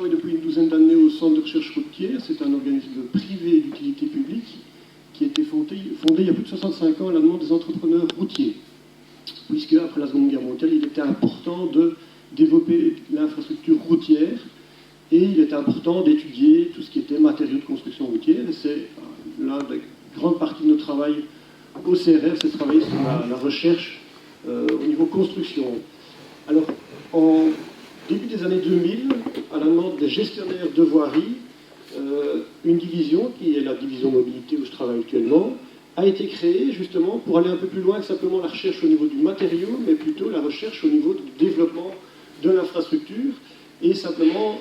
travaille depuis une douzaine d'années au Centre de recherche routière. C'est un organisme privé d'utilité publique qui a été fondé il y a plus de 65 ans à la demande des entrepreneurs routiers. Puisque, après la Seconde Guerre mondiale, il était important de développer l'infrastructure routière et il était important d'étudier tout ce qui était matériaux de construction routière. Et c'est l'une des grandes parties de notre travail au CRF, c'est de travailler sur la recherche au niveau construction. Alors, en début des années 2000, à la demande des gestionnaires de voirie, une division, qui est la division mobilité où je travaille actuellement, a été créée justement pour aller un peu plus loin que simplement la recherche au niveau du matériau, mais plutôt la recherche au niveau du développement de l'infrastructure et simplement,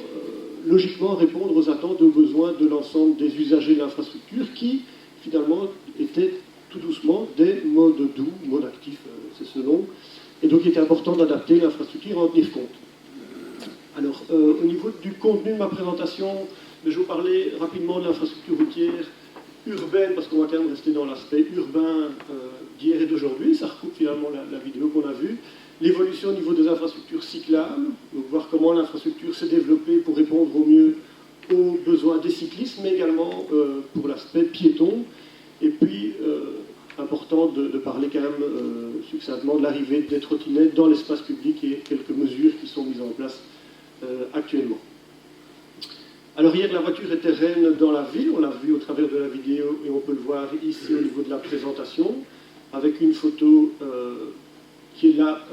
logiquement, répondre aux attentes et aux besoins de l'ensemble des usagers de l'infrastructure qui, finalement, étaient tout doucement des modes doux, modes actifs, c'est ce nom, et donc il était important d'adapter l'infrastructure et en tenir compte. Alors, au niveau du contenu de ma présentation, je vais vous parler rapidement de l'infrastructure routière urbaine, parce qu'on va quand même rester dans l'aspect urbain d'hier et d'aujourd'hui. Ça recoupe finalement la vidéo qu'on a vue. L'évolution au niveau des infrastructures cyclables, donc voir comment l'infrastructure s'est développée pour répondre au mieux aux besoins des cyclistes, mais également pour l'aspect piéton. Et puis, important de parler quand même succinctement de l'arrivée des trottinettes dans l'espace public et quelques mesures qui sont mises en place actuellement. Alors hier, la voiture était reine dans la ville, on l'a vu au travers de la vidéo et on peut le voir ici au niveau de la présentation, avec une photo qui est là,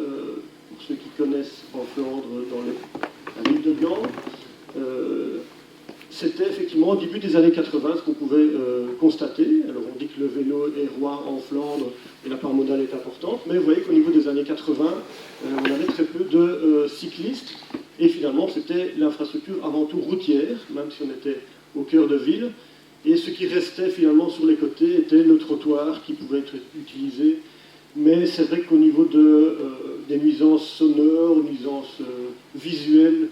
pour ceux qui connaissent en Flandre, dans la ville de Gand. C'était effectivement au début des années 80 ce qu'on pouvait constater. Alors on dit que le vélo est roi en Flandre et la part modale est importante, mais vous voyez qu'au niveau des années 80, on avait très peu de cyclistes. Et finalement, c'était l'infrastructure avant tout routière, même si on était au cœur de ville. Et ce qui restait finalement sur les côtés était le trottoir qui pouvait être utilisé. Mais c'est vrai qu'au niveau des nuisances sonores, nuisances visuelles,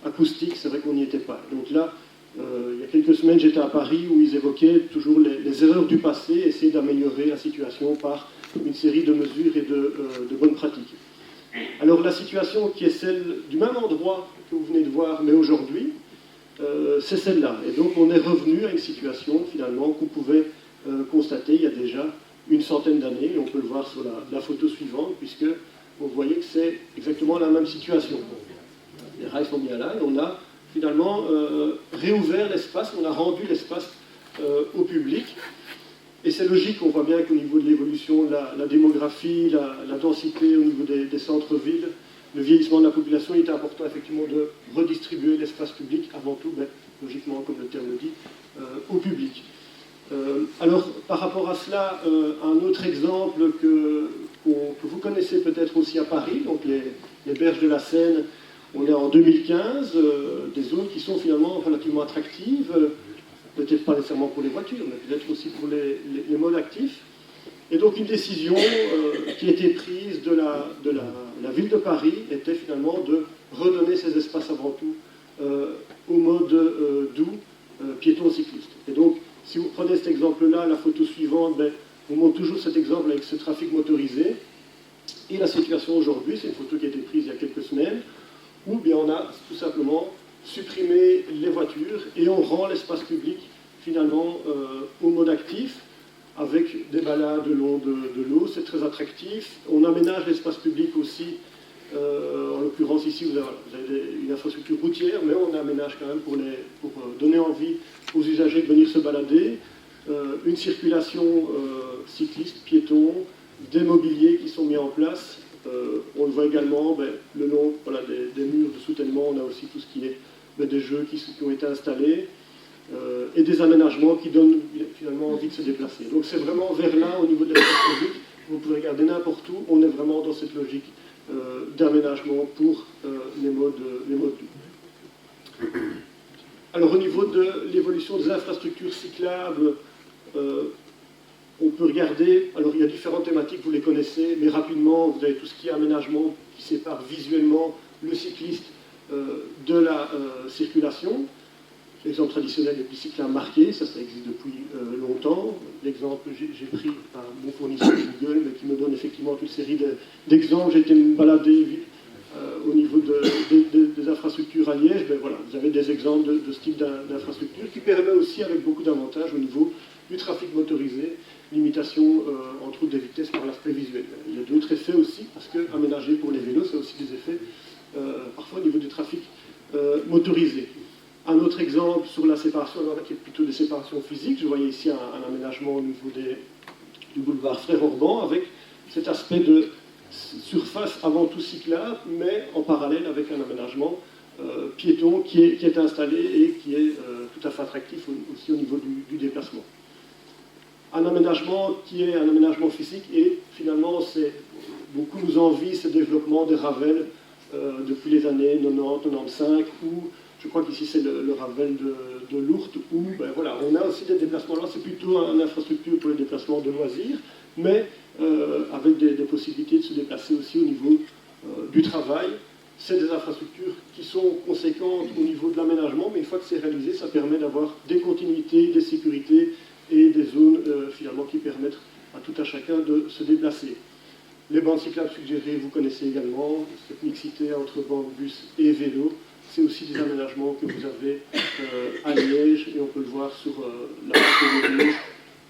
acoustiques, c'est vrai qu'on n'y était pas. Donc là, il y a quelques semaines, j'étais à Paris où ils évoquaient toujours les erreurs du passé, essayer d'améliorer la situation par une série de mesures et de bonnes pratiques. Alors la situation qui est celle du même endroit que vous venez de voir, mais aujourd'hui, c'est celle-là. Et donc on est revenu à une situation finalement qu'on pouvait constater il y a déjà une centaine d'années, et on peut le voir sur la photo suivante, puisque vous voyez que c'est exactement la même situation. Les rails sont bien là, et on a finalement réouvert l'espace, on a rendu l'espace au public. Et c'est logique, on voit bien qu'au niveau de l'évolution, la démographie, la densité au niveau des centres-villes, le vieillissement de la population, il est important effectivement de redistribuer l'espace public, avant tout, ben, logiquement, comme le terme le dit, au public. Alors, par rapport à cela, un autre exemple que vous connaissez peut-être aussi à Paris, donc les berges de la Seine, on est en 2015, des zones qui sont finalement relativement attractives, peut-être pas nécessairement pour les voitures, mais peut-être aussi pour les modes actifs. Et donc une décision qui a été prise de la ville de Paris était finalement de redonner ces espaces avant tout au mode doux, piétons cyclistes. Et donc, si vous prenez cet exemple-là, la photo suivante, ben, on montre toujours cet exemple avec ce trafic motorisé. Et la situation aujourd'hui, c'est une photo qui a été prise il y a quelques semaines, où bien, on a tout simplement supprimer les voitures et on rend l'espace public finalement au mode actif avec des balades le long de l'eau, c'est très attractif. On aménage l'espace public aussi, en l'occurrence ici vous avez une infrastructure routière, mais on aménage quand même pour donner envie aux usagers de venir se balader, une circulation cycliste, piéton, des mobiliers qui sont mis en place. On le voit également le long des murs de soutènement, on a aussi tout ce qui est des jeux qui ont été installés et des aménagements qui donnent finalement envie de se déplacer. Donc c'est vraiment vers là, au niveau de l'espace public, vous pouvez regarder n'importe où, on est vraiment dans cette logique d'aménagement pour les modes doux. Alors au niveau de l'évolution des infrastructures cyclables, on peut regarder, alors il y a différentes thématiques, vous les connaissez, mais rapidement, vous avez tout ce qui est aménagement qui sépare visuellement le cycliste de la circulation. L'exemple traditionnel est cyclable marqué, ça existe depuis longtemps. L'exemple que j'ai pris par mon fournisseur Google, mais qui me donne effectivement toute une série d'exemples. J'ai été me balader au niveau des infrastructures à Liège, ben voilà, vous avez des exemples de ce type d'infrastructure qui permet aussi, avec beaucoup d'avantages au niveau du trafic motorisé, limitation entre autres des vitesses par l'aspect visuel. Il y a d'autres effets aussi, parce que aménager pour les vélos, c'est aussi des effets parfois au niveau du trafic motorisé. Un autre exemple sur la séparation, alors là, qui est plutôt des séparations physiques, je voyais ici un aménagement au niveau du boulevard Frère-Orban, avec cet aspect de surface avant tout cyclable, mais en parallèle avec un aménagement piéton qui est installé et qui est tout à fait attractif aussi au niveau du déplacement. Un aménagement qui est un aménagement physique et finalement beaucoup nous envient ce développement des Ravel depuis les années 90-95 où je crois qu'ici c'est le Ravel de Lourdes où ben voilà, on a aussi des déplacements là, c'est plutôt une infrastructure pour les déplacements de loisirs, mais avec des possibilités de se déplacer aussi au niveau du travail. C'est des infrastructures qui sont conséquentes au niveau de l'aménagement, mais une fois que c'est réalisé, ça permet d'avoir des continuités, des sécurités et des zones finalement qui permettent à tout un chacun de se déplacer. Les bandes cyclables suggérées, vous connaissez également, cette mixité entre bandes, bus et vélo. C'est aussi des aménagements que vous avez à Liège, et on peut le voir sur la photo de gauche.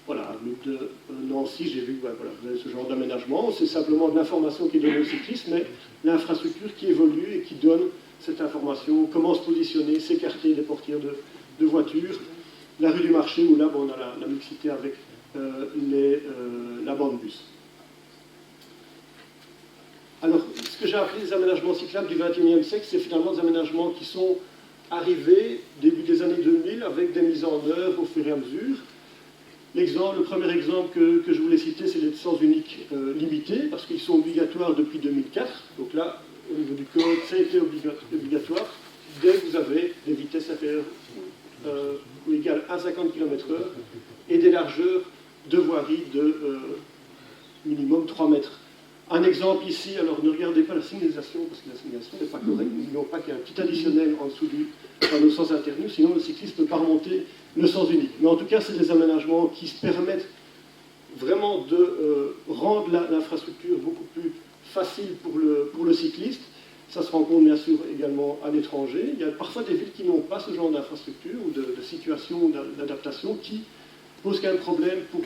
Voilà, à l'autre de Nancy, j'ai vu que voilà, vous avez ce genre d'aménagement. C'est simplement de l'information qui est donnée aux cyclistes, mais l'infrastructure qui évolue et qui donne cette information, comment se positionner, s'écarter des portières de voitures. La rue du Marché, où là, bon, on a la mixité avec la bande bus. Alors, ce que j'ai appelé les aménagements cyclables du XXIe siècle, c'est finalement des aménagements qui sont arrivés début des années 2000 avec des mises en œuvre au fur et à mesure. Le premier exemple que je voulais citer, c'est les sens uniques limités, parce qu'ils sont obligatoires depuis 2004. Donc là, au niveau du code, ça a été obligatoire dès que vous avez des vitesses inférieures ou égales à 50 km/h et des largeurs de voirie de minimum 3 mètres. Un exemple ici, alors ne regardez pas la signalisation, parce que la signalisation n'est pas correcte. N'oublions pas qu'il y a un petit additionnel en dessous du panneau sens interdit, sinon le cycliste ne peut pas remonter le sens unique. Mais en tout cas, c'est des aménagements qui se permettent vraiment de rendre l'infrastructure beaucoup plus facile pour le cycliste. Ça se rencontre bien sûr également à l'étranger. Il y a parfois des villes qui n'ont pas ce genre d'infrastructure ou de situation ou d'adaptation qui posent quand même problème pour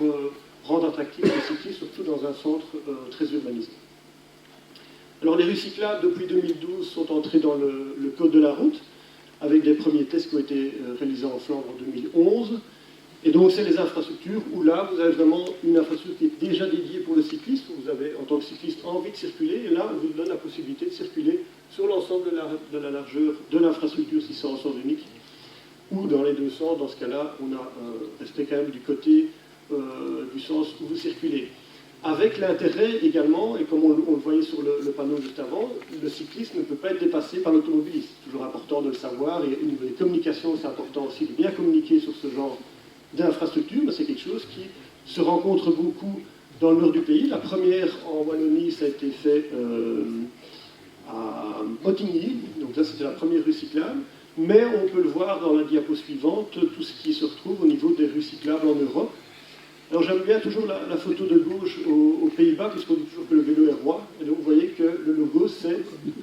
rendre attractif les cyclistes, surtout dans un centre très urbanisé. Alors les rues cyclables, depuis 2012, sont entrées dans le code de la route, avec des premiers tests qui ont été réalisés en Flandre en 2011. Et donc c'est les infrastructures où là, vous avez vraiment une infrastructure qui est déjà dédiée pour le cycliste, où vous avez en tant que cycliste envie de circuler, et là, on vous donne la possibilité de circuler sur l'ensemble de la largeur de l'infrastructure, si c'est en sens unique, ou dans les deux sens. Dans ce cas-là, on a resté quand même du côté du sens où vous circulez. Avec l'intérêt également, et comme on le voyait sur le panneau juste avant, le cycliste ne peut pas être dépassé par l'automobiliste. C'est toujours important de le savoir, et au niveau des communications, c'est important aussi de bien communiquer sur ce genre d'infrastructure, mais c'est quelque chose qui se rencontre beaucoup dans le nord du pays. La première en Wallonie, ça a été fait à Ottigny, donc là c'était la première rue cyclable, mais on peut le voir dans la diapo suivante, tout ce qui se retrouve au niveau des rues cyclables en Europe. Alors j'aime bien toujours la photo de gauche aux Pays-Bas, puisqu'on dit toujours que le vélo est roi, et donc vous voyez que le logo c'est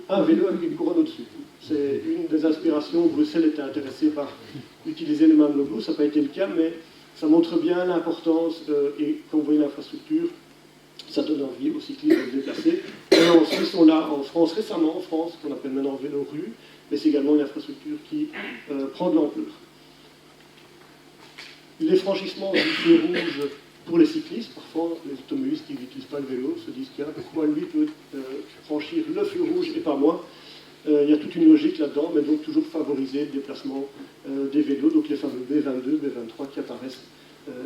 un vélo avec une couronne au-dessus. C'est une des inspirations. Bruxelles était intéressée par utiliser le même logo, ça n'a pas été le cas, mais ça montre bien l'importance, et quand vous voyez l'infrastructure, ça donne envie aux cyclistes de se déplacer. Et en Suisse, on l'a en France récemment, en France, qu'on appelle maintenant vélo rue, mais c'est également une infrastructure qui prend de l'ampleur. Les franchissements du feu rouge pour les cyclistes, parfois les automobilistes qui n'utilisent pas le vélo se disent pourquoi lui peut franchir le feu rouge et pas moi. Il y a toute une logique là-dedans, mais donc toujours favoriser le déplacement des vélos, donc les fameux B22, B23 qui apparaissent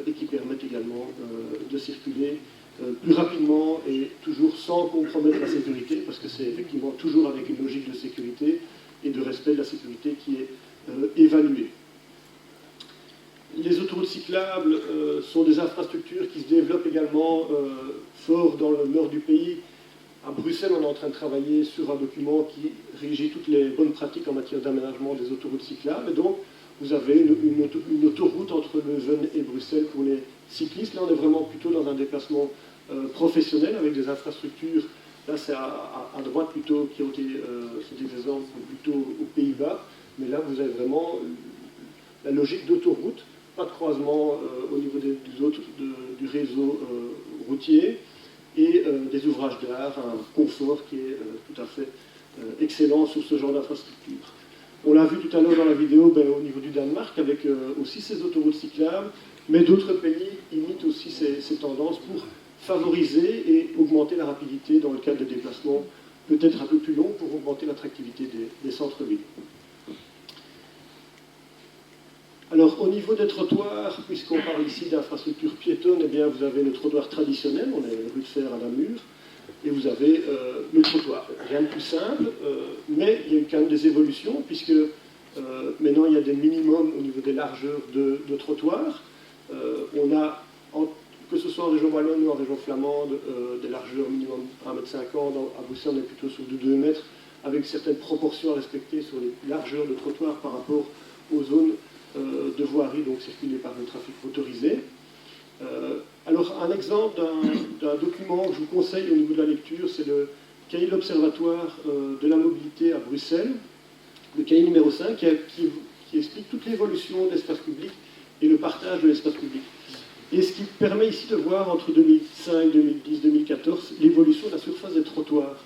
et qui permettent également de circuler plus rapidement et toujours sans compromettre la sécurité, parce que c'est effectivement toujours avec une logique de sécurité et de respect de la sécurité qui est évaluée. Les autoroutes cyclables sont des infrastructures qui se développent également fort dans le nord du pays. À Bruxelles, on est en train de travailler sur un document qui régit toutes les bonnes pratiques en matière d'aménagement des autoroutes cyclables. Et donc, vous avez une autoroute entre Leuven et Bruxelles pour les cyclistes. Là, on est vraiment plutôt dans un déplacement professionnel avec des infrastructures Là, c'est à droite plutôt, qui ont été, c'est des exemples plutôt aux Pays-Bas, mais là, vous avez vraiment la logique d'autoroute, pas de croisement au niveau du réseau routier, et des ouvrages d'art, un confort qui est tout à fait excellent sur ce genre d'infrastructure. On l'a vu tout à l'heure dans la vidéo au niveau du Danemark, avec aussi ces autoroutes cyclables, mais d'autres pays imitent aussi ces tendances pour favoriser et augmenter la rapidité dans le cadre de déplacements peut-être un peu plus longs pour augmenter l'attractivité des centres-villes. Alors, au niveau des trottoirs, puisqu'on parle ici d'infrastructures piétonnes, eh bien, vous avez le trottoir traditionnel, on est rue de Fer à Namur, et vous avez le trottoir. Rien de plus simple, mais il y a eu quand même des évolutions, puisque maintenant il y a des minimums au niveau des largeurs de trottoirs. On a, que ce soit en région wallonne ou en région flamande, des largeurs minimum 1,50 m. À Bruxelles, on est plutôt sur du 2 mètres, avec certaines proportions à respecter sur les largeurs de trottoirs par rapport aux zones de voirie, donc circulées par le trafic motorisé. Alors, un exemple d'un document que je vous conseille au niveau de la lecture, c'est le cahier de l'Observatoire de la mobilité à Bruxelles, le cahier numéro 5, qui explique toute l'évolution de l'espace public et le partage de l'espace public. Et ce qui permet ici de voir entre 2005, 2010, 2014 l'évolution de la surface des trottoirs.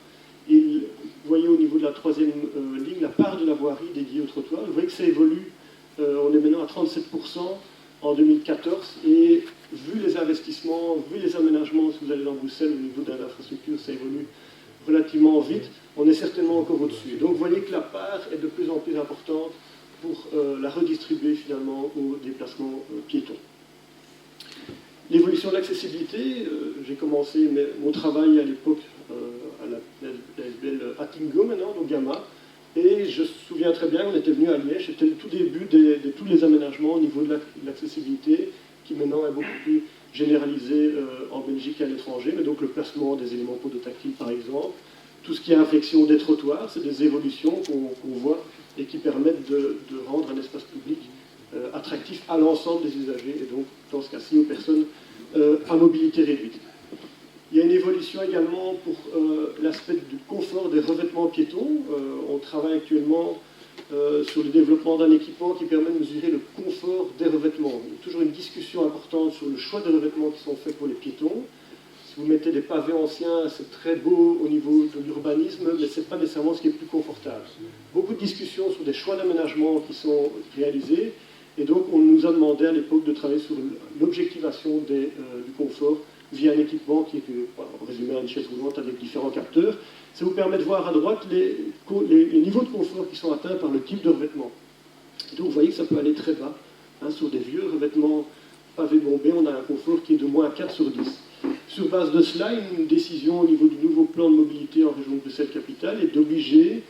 Et vous voyez au niveau de la troisième ligne la part de la voirie dédiée aux trottoirs. Vous voyez que ça évolue. On est maintenant à 37% en 2014. Et vu les investissements, vu les aménagements, si vous allez dans Bruxelles au niveau de l'infrastructure, ça évolue relativement vite. On est certainement encore au-dessus. Donc vous voyez que la part est de plus en plus importante pour la redistribuer finalement aux déplacements piétons. L'évolution de l'accessibilité, j'ai commencé mon travail à l'époque à la SBL Attingo maintenant, donc Gamma, et je me souviens très bien, on était venu à Liège, c'était le tout début de tous les aménagements au niveau de l'accessibilité, qui maintenant est beaucoup plus généralisé en Belgique et à l'étranger, mais donc le placement des éléments podotactiles par exemple, tout ce qui est inflexion des trottoirs, c'est des évolutions qu'on voit et qui permettent de rendre un espace public attractif à l'ensemble des usagers, et donc dans ce cas-ci aux personnes à mobilité réduite. Il y a une évolution également pour l'aspect du confort des revêtements piétons. On travaille actuellement sur le développement d'un équipement qui permet de mesurer le confort des revêtements. Il y a toujours une discussion importante sur le choix des revêtements qui sont faits pour les piétons. Si vous mettez des pavés anciens, c'est très beau au niveau de l'urbanisme, mais ce n'est pas nécessairement ce qui est le plus confortable. Beaucoup de discussions sur des choix d'aménagement qui sont réalisés. Et donc, on nous a demandé à l'époque de travailler sur l'objectivation du confort via un équipement qui est, en résumé, une chaise roulante avec différents capteurs. Ça vous permet de voir à droite les niveaux de confort qui sont atteints par le type de revêtement. Et donc, vous voyez que ça peut aller très bas. Hein, sur des vieux revêtements pavés bombés, on a un confort qui est de moins 4 sur 10. Sur base de cela, une décision au niveau du nouveau plan de mobilité en région de Bruxelles-Capitale est d'obliger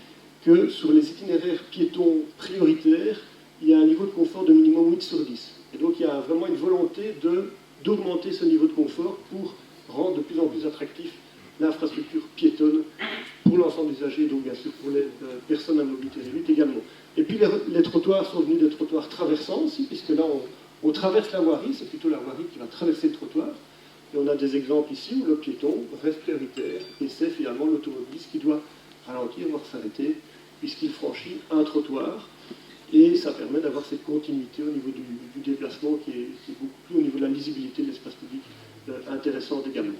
que sur les itinéraires piétons prioritaires, il y a un niveau de confort de minimum 8 sur 10. Et donc il y a vraiment une volonté d'augmenter ce niveau de confort pour rendre de plus en plus attractif l'infrastructure piétonne pour l'ensemble des usagers, donc bien sûr pour les personnes à mobilité réduite également. Et puis les trottoirs sont devenus des trottoirs traversants aussi, puisque là on traverse la voirie, c'est plutôt la voirie qui va traverser le trottoir. Et on a des exemples ici où le piéton reste prioritaire, et c'est finalement l'automobiliste qui doit ralentir, voire s'arrêter, puisqu'il franchit un trottoir. Et ça permet d'avoir cette continuité au niveau du déplacement qui est beaucoup plus au niveau de la lisibilité de l'espace public intéressante également.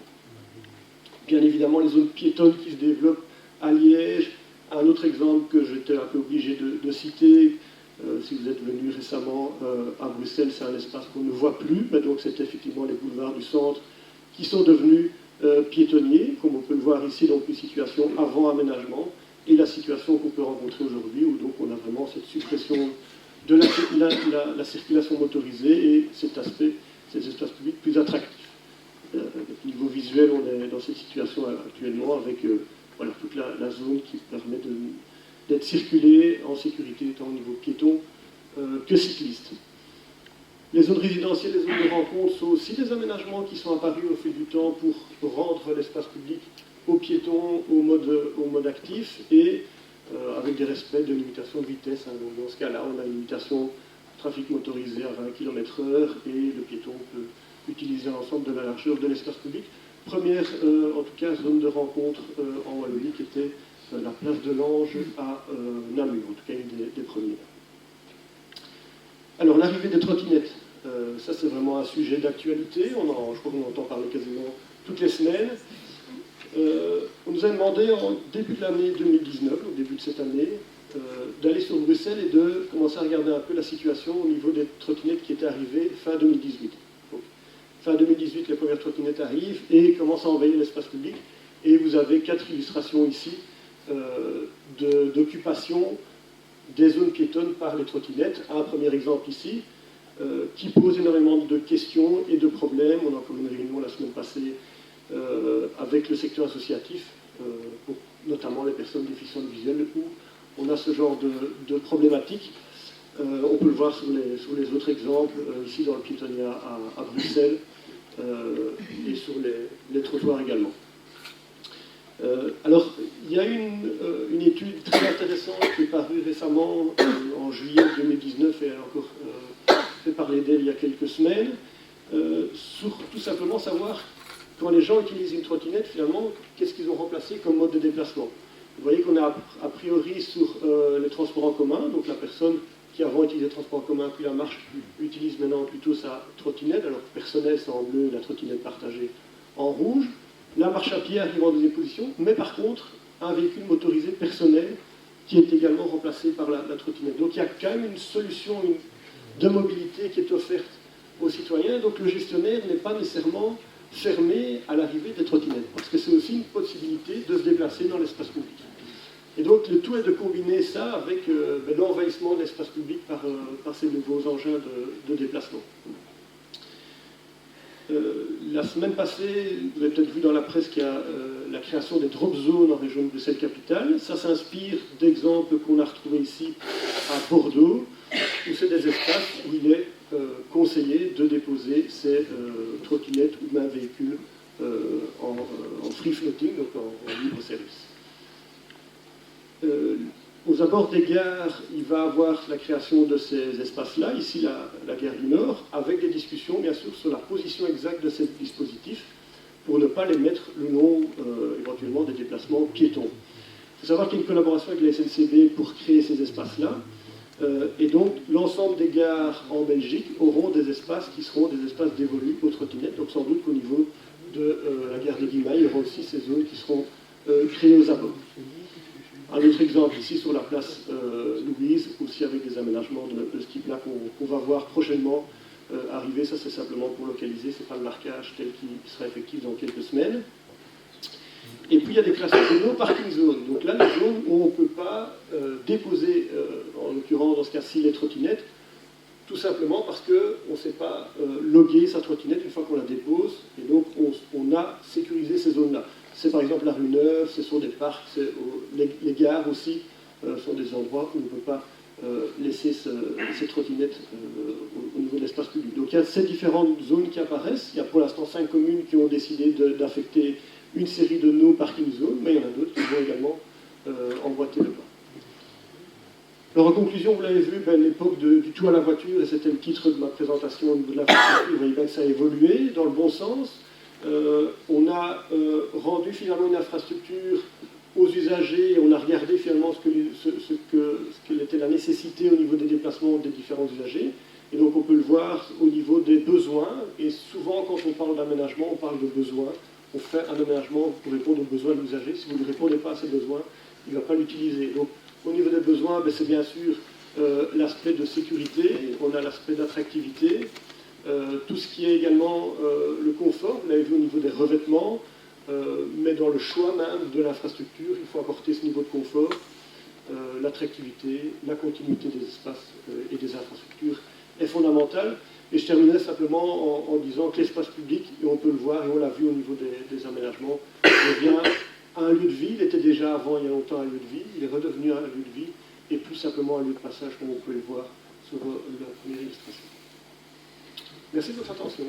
Bien évidemment, les zones piétonnes qui se développent à Liège. Un autre exemple que j'étais un peu obligé de citer, si vous êtes venu récemment à Bruxelles, c'est un espace qu'on ne voit plus, mais donc c'est effectivement les boulevards du centre qui sont devenus piétonniers, comme on peut le voir ici, donc une situation avant aménagement, et la situation qu'on peut rencontrer aujourd'hui, où donc on a vraiment cette suppression de la circulation motorisée et cet aspect, ces espaces publics plus attractifs. Au niveau visuel, on est dans cette situation actuellement avec voilà, toute la zone qui permet d'être circulée en sécurité, tant au niveau piéton que cycliste. Les zones résidentielles, les zones de rencontre sont aussi des aménagements qui sont apparus au fil du temps pour rendre l'espace public aux piétons au mode actif et avec des respects de limitation de vitesse. Hein. Donc dans ce cas-là, on a une limitation de trafic motorisé à 20 km/h et le piéton peut utiliser l'ensemble de la largeur de l'espace public. première, en tout cas, zone de rencontre en Wallonie, qui était la place de l'Ange à Namur, en tout cas une des premières. Alors, l'arrivée des trottinettes, ça c'est vraiment un sujet d'actualité, je crois qu'on entend parler quasiment toutes les semaines. On nous a demandé en début de l'année 2019, au début de cette année, d'aller sur Bruxelles et de commencer à regarder un peu la situation au niveau des trottinettes qui étaient arrivées fin 2018. Donc, fin 2018, les premières trottinettes arrivent et commencent à envahir l'espace public. Et vous avez 4 illustrations ici d'occupation des zones piétonnes par les trottinettes. Un premier exemple ici, qui pose énormément de questions et de problèmes. On a encore une réunion la semaine passée avec le secteur associatif, pour notamment les personnes déficientes visuelles, où on a ce genre de problématiques. On peut le voir sur les autres exemples, ici dans le piétonnier à Bruxelles, et sur les trottoirs également. Alors, il y a une étude très intéressante qui est parue récemment, en juillet 2019, et elle a encore fait parler d'elle il y a quelques semaines, sur tout simplement savoir, quand les gens utilisent une trottinette, finalement, qu'est-ce qu'ils ont remplacé comme mode de déplacement. Vous voyez qu'on a a priori sur les transports en commun, donc la personne qui avant utilisait le transport en commun puis la marche utilise maintenant plutôt sa trottinette, alors personnelle c'est en bleu, la trottinette partagée en rouge. La marche à pied arrive en deuxième position, mais par contre, un véhicule motorisé personnel qui est également remplacé par la trottinette. Donc il y a quand même une solution de mobilité qui est offerte aux citoyens, donc le gestionnaire n'est pas nécessairement fermé à l'arrivée des trottinettes, parce que c'est aussi une possibilité de se déplacer dans l'espace public. Et donc le tout est de combiner ça avec l'envahissement de l'espace public par ces nouveaux engins de déplacement. La semaine passée, vous avez peut-être vu dans la presse qu'il y a la création des drop zones en région de Bruxelles-Capitale. Ça s'inspire d'exemples qu'on a retrouvés ici à Bordeaux, où c'est des espaces où il est conseillé de déposer ces trottinettes ou même véhicules en free floating, donc en libre service. Aux abords des gares, il va y avoir la création de ces espaces-là, ici la gare du Nord, avec des discussions bien sûr sur la position exacte de ces dispositifs pour ne pas les mettre le long éventuellement des déplacements piétons. Il faut savoir qu'il y a une collaboration avec la SNCB pour créer ces espaces-là, et donc l'ensemble des gares en Belgique auront des espaces qui seront des espaces dévolus aux trottinettes, donc sans doute qu'au niveau de la gare des Guillemets, il y aura aussi ces zones qui seront créées aux abords. Un autre exemple ici sur la place Louise, aussi avec des aménagements de ce type-là qu'on va voir prochainement arriver. Ça c'est simplement pour localiser, c'est pas le marquage tel qu'il sera effectif dans quelques semaines. Et puis il y a des créations de no parking zones. Donc là, les zones où on ne peut pas déposer, en l'occurrence dans ce cas-ci, les trottinettes, tout simplement parce qu'on ne sait pas loguer sa trottinette une fois qu'on la dépose, et donc on a sécurisé ces zones-là. C'est par exemple la rue Neuve, ce sont des parcs, les gares aussi sont des endroits où on ne peut pas laisser ces trottinettes au niveau de l'espace public. Donc il y a ces différentes zones qui apparaissent. Il y a pour l'instant 5 communes qui ont décidé d'affecter une série de no parking zones, mais il y en a d'autres qui vont également emboîter le pas. Alors en conclusion, vous l'avez vu, l'époque du tout à la voiture, et c'était le titre de ma présentation au niveau de l'infrastructure, vous voyez bien que ça a évolué dans le bon sens. On a rendu finalement une infrastructure aux usagers, et on a regardé finalement ce qu'elle était la nécessité au niveau des déplacements des différents usagers. Et donc on peut le voir au niveau des besoins, et souvent quand on parle d'aménagement, on parle de besoins. On fait un aménagement pour répondre aux besoins de l'usager. Si vous ne répondez pas à ces besoins, il ne va pas l'utiliser. Donc au niveau des besoins, c'est bien sûr l'aspect de sécurité, on a l'aspect d'attractivité, tout ce qui est également le confort, vous l'avez vu au niveau des revêtements, mais dans le choix même de l'infrastructure, il faut apporter ce niveau de confort, l'attractivité, la continuité des espaces et des infrastructures est fondamentale. Et je terminerai simplement en disant que l'espace public, et on peut le voir, et on l'a vu au niveau des aménagements, devient un lieu de vie. Il était déjà avant, il y a longtemps, un lieu de vie. Il est redevenu un lieu de vie, et plus simplement un lieu de passage, comme on peut le voir sur la première illustration. Merci de votre attention.